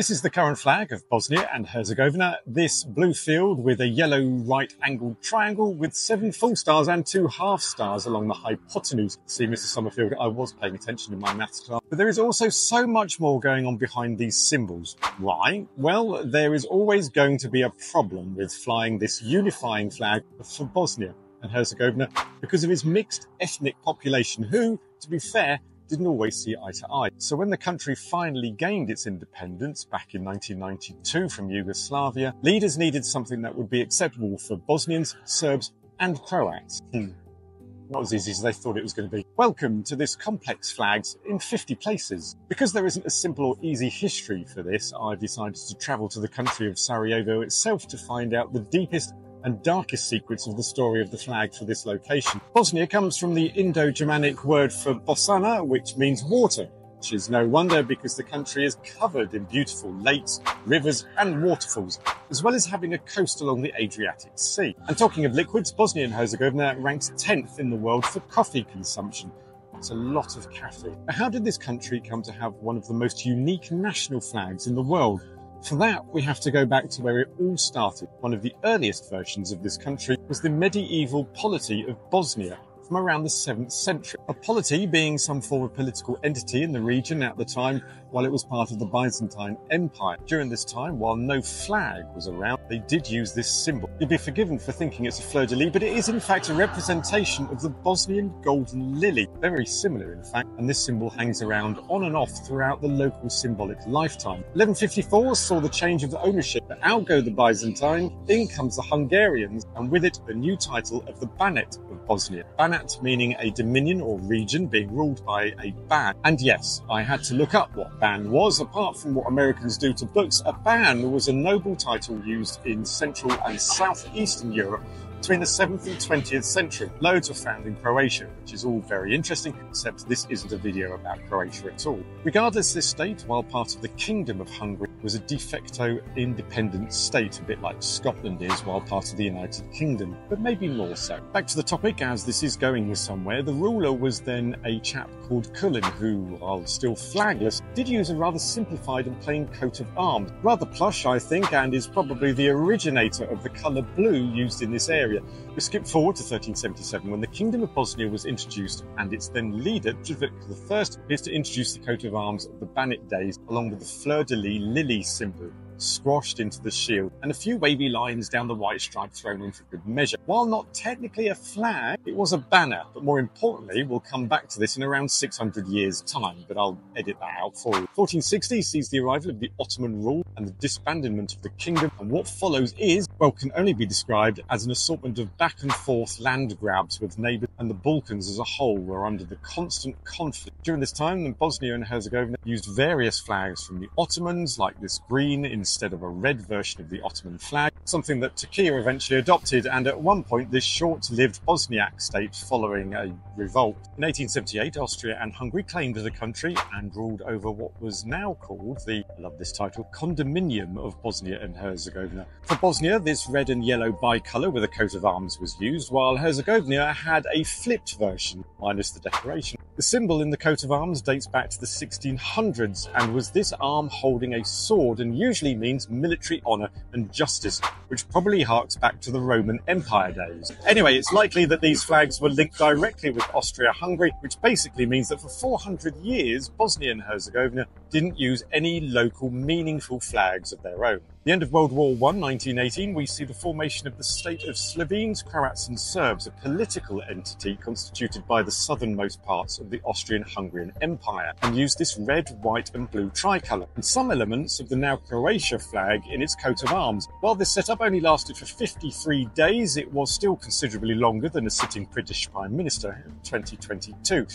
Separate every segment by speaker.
Speaker 1: This is the current flag of Bosnia and Herzegovina. This blue field with a yellow right-angled triangle with 7 full stars and 2 half stars along the hypotenuse. See, Mr. Summerfield, I was paying attention in my maths class. But there is also so much more going on behind these symbols. Why? Well, there is always going to be a problem with flying this unifying flag for Bosnia and Herzegovina because of its mixed ethnic population who, to be fair, didn't always see eye to eye. So when the country finally gained its independence back in 1992 from Yugoslavia, leaders needed something that would be acceptable for Bosnians, Serbs and Croats. Not as easy as they thought it was going to be. Welcome to this complex flags in 50 places. Because there isn't a simple or easy history for this, I've decided to travel to the country of Sarajevo itself to find out the deepest and darkest secrets of the story of the flag for this location. Bosnia comes from the Indo-Germanic word for Bosana, which means water, which is no wonder because the country is covered in beautiful lakes, rivers and waterfalls, as well as having a coast along the Adriatic Sea. And talking of liquids, Bosnia and Herzegovina ranks 10th in the world for coffee consumption. It's a lot of caffeine. How did this country come to have one of the most unique national flags in the world? For that, we have to go back to where it all started. One of the earliest versions of this country was the medieval polity of Bosnia from around the 7th century. A polity being some form of political entity in the region at the time while it was part of the Byzantine Empire. During this time, while no flag was around, they did use this symbol. You'd be forgiven for thinking it's a fleur-de-lis, but it is in fact a representation of the Bosnian golden lily. Very similar, in fact, and this symbol hangs around on and off throughout the local symbolic lifetime. 1154 saw the change of the ownership. Out go the Byzantine, in comes the Hungarians, and with it the new title of the Banat of Bosnia. Banat meaning a dominion or region being ruled by a ban. And yes, I had to look up what ban was. Apart from what Americans do to books, a ban was a noble title used in Central and Southeastern Europe between the 7th and 20th century. Loads were found in Croatia, which is all very interesting, except this isn't a video about Croatia at all. Regardless, this state, while part of the Kingdom of Hungary, was a de facto independent state, a bit like Scotland is while part of the United Kingdom, but maybe more so. Back to the topic, as this is going somewhere, the ruler was then a chap called Kulin, who, while still flagless, did use a rather simplified and plain coat of arms. Rather plush, I think, and is probably the originator of the colour blue used in this area. We skip forward to 1377 when the Kingdom of Bosnia was introduced, and its then leader, Judvik I, appears to introduce the coat of arms of the Banat days along with the fleur-de-lis lily symbol squashed into the shield, and a few wavy lines down the white stripe thrown in for good measure. While not technically a flag, it was a banner, but more importantly, we'll come back to this in around 600 years' time, but I'll edit that out for you. 1460 sees the arrival of the Ottoman rule and the disbandment of the kingdom, and what follows is, well, can only be described as an assortment of back and forth land grabs with neighbours, and the Balkans as a whole were under the constant conflict. During this time, Bosnia and Herzegovina used various flags from the Ottomans, like this green instead of a red version of the Ottoman flag, something that Turkey eventually adopted, and at one point this short-lived Bosniak state following a revolt. In 1878, Austria and Hungary claimed as a country and ruled over what was now called the, I love this title, Condominium of Bosnia and Herzegovina. For Bosnia, this red and yellow bicolour with a coat of arms was used, while Herzegovina had a flipped version, minus the decoration. The symbol in the coat of arms dates back to the 1600s and was this arm holding a sword, and usually means military honour and justice, which probably harks back to the Roman Empire days. Anyway, it's likely that these flags were linked directly with Austria-Hungary, which basically means that for 400 years, Bosnia and Herzegovina didn't use any local meaningful flags of their own. The end of World War I, 1918, we see the formation of the state of Slovenes, Croats and Serbs, a political entity constituted by the southernmost parts of the Austrian-Hungarian Empire, and used this red, white and blue tricolour, and some elements of the now Croatia flag in its coat of arms. While this setup only lasted for 53 days, it was still considerably longer than a sitting British Prime Minister in 2022.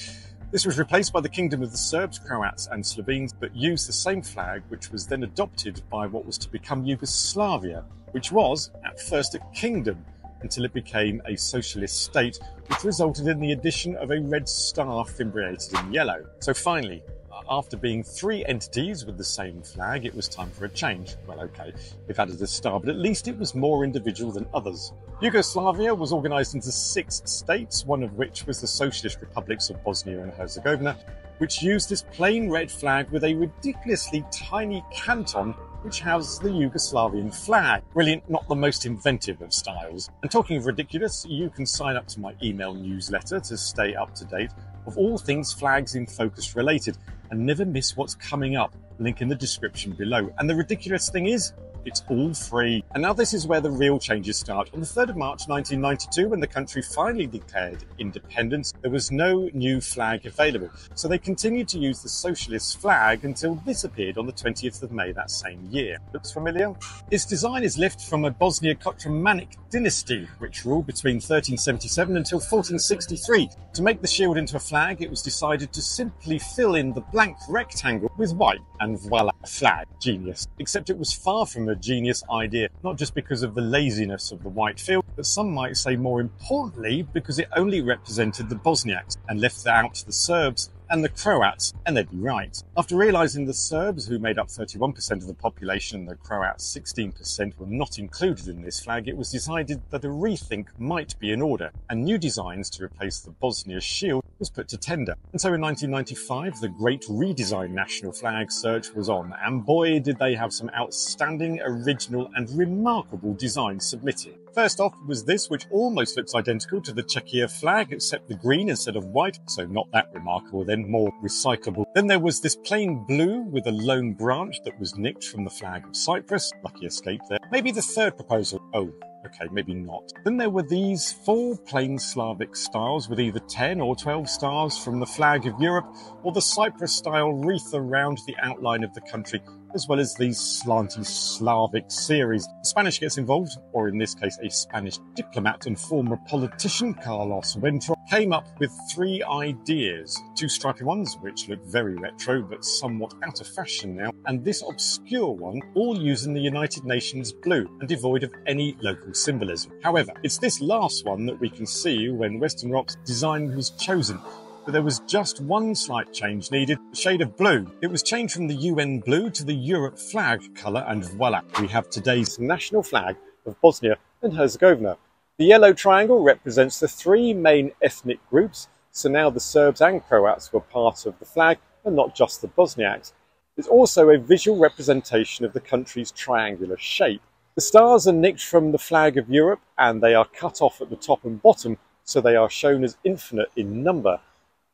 Speaker 1: This was replaced by the Kingdom of the Serbs, Croats and Slovenes, but used the same flag, which was then adopted by what was to become Yugoslavia, which was, at first, a kingdom, until it became a socialist state, which resulted in the addition of a red star fimbriated in yellow. So finally, after being 3 entities with the same flag, it was time for a change. Well, okay, we've added a star, but at least it was more individual than others. Yugoslavia was organised into 6 states, one of which was the Socialist Republics of Bosnia and Herzegovina, which used this plain red flag with a ridiculously tiny canton which houses the Yugoslavian flag. Brilliant, not the most inventive of styles. And talking of ridiculous, you can sign up to my email newsletter to stay up to date of all things Flags in Focus related and never miss what's coming up. Link in the description below. And the ridiculous thing is, it's all free. And now this is where the real changes start. On the 3rd of March 1992, when the country finally declared independence, there was no new flag available. So they continued to use the socialist flag until this appeared on the 20th of May that same year. Looks familiar? Its design is lifted from a Bosnia-Kotromanic dynasty, which ruled between 1377 until 1463. To make the shield into a flag, it was decided to simply fill in the blank rectangle with white, and voila, a flag. Genius. Except it was far from a genius idea, not just because of the laziness of the white field, but some might say more importantly because it only represented the Bosniaks and left out the Serbs and the Croats, and they'd be right. After realising the Serbs, who made up 31% of the population, and the Croats 16% were not included in this flag, it was decided that a rethink might be in order, and new designs to replace the Bosnia shield was put to tender. And so in 1995, the great redesigned national flag search was on, and boy did they have some outstanding, original and remarkable designs submitted. First off was this, which almost looks identical to the Czechia flag, except the green instead of white, so not that remarkable then, more recyclable. Then there was this plain blue with a lone branch that was nicked from the flag of Cyprus. Lucky escape there. Maybe the third proposal. Oh, okay, maybe not. Then there were these 4 plain Slavic styles with either 10 or 12 stars from the flag of Europe, or the Cyprus-style wreath around the outline of the country, as well as these slanty Slavic series. The Spanish gets involved, or in this case a Spanish diplomat and former politician, Carlos Wentrop, came up with 3 ideas. 2 stripy ones, which look very retro but somewhat out of fashion now, and this obscure one, all using the United Nations blue and devoid of any local symbolism. However, it's this last one that we can see when Western Rock's design was chosen. But there was just one slight change needed, the shade of blue. It was changed from the UN blue to the Europe flag colour, and voila, we have today's national flag of Bosnia and Herzegovina. The yellow triangle represents the 3 main ethnic groups, so now the Serbs and Croats were part of the flag and not just the Bosniaks. There's also a visual representation of the country's triangular shape. The stars are nicked from the flag of Europe and they are cut off at the top and bottom, so they are shown as infinite in number.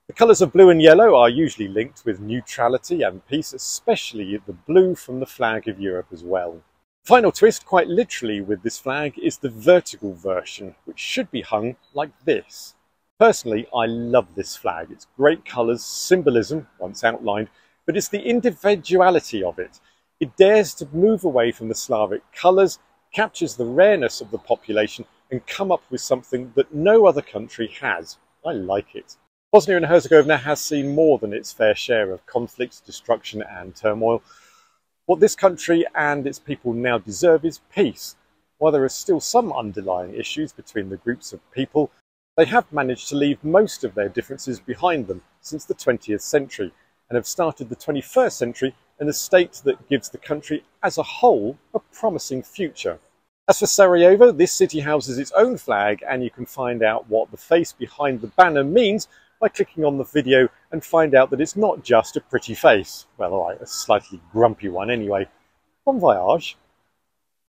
Speaker 1: The colours of blue and yellow are usually linked with neutrality and peace, especially the blue from the flag of Europe as well. The final twist, quite literally, with this flag is the vertical version, which should be hung like this. Personally, I love this flag. It's great colours, symbolism, once outlined, but it's the individuality of it. It dares to move away from the Slavic colours, captures the rareness of the population, and come up with something that no other country has. I like it. Bosnia and Herzegovina has seen more than its fair share of conflicts, destruction and turmoil. What this country and its people now deserve is peace. While there are still some underlying issues between the groups of people, they have managed to leave most of their differences behind them since the 20th century and have started the 21st century in a state that gives the country as a whole a promising future. As for Sarajevo, this city houses its own flag, and you can find out what the face behind the banner means by clicking on the video and find out that it's not just a pretty face. Well, alright, a slightly grumpy one anyway. Bon voyage.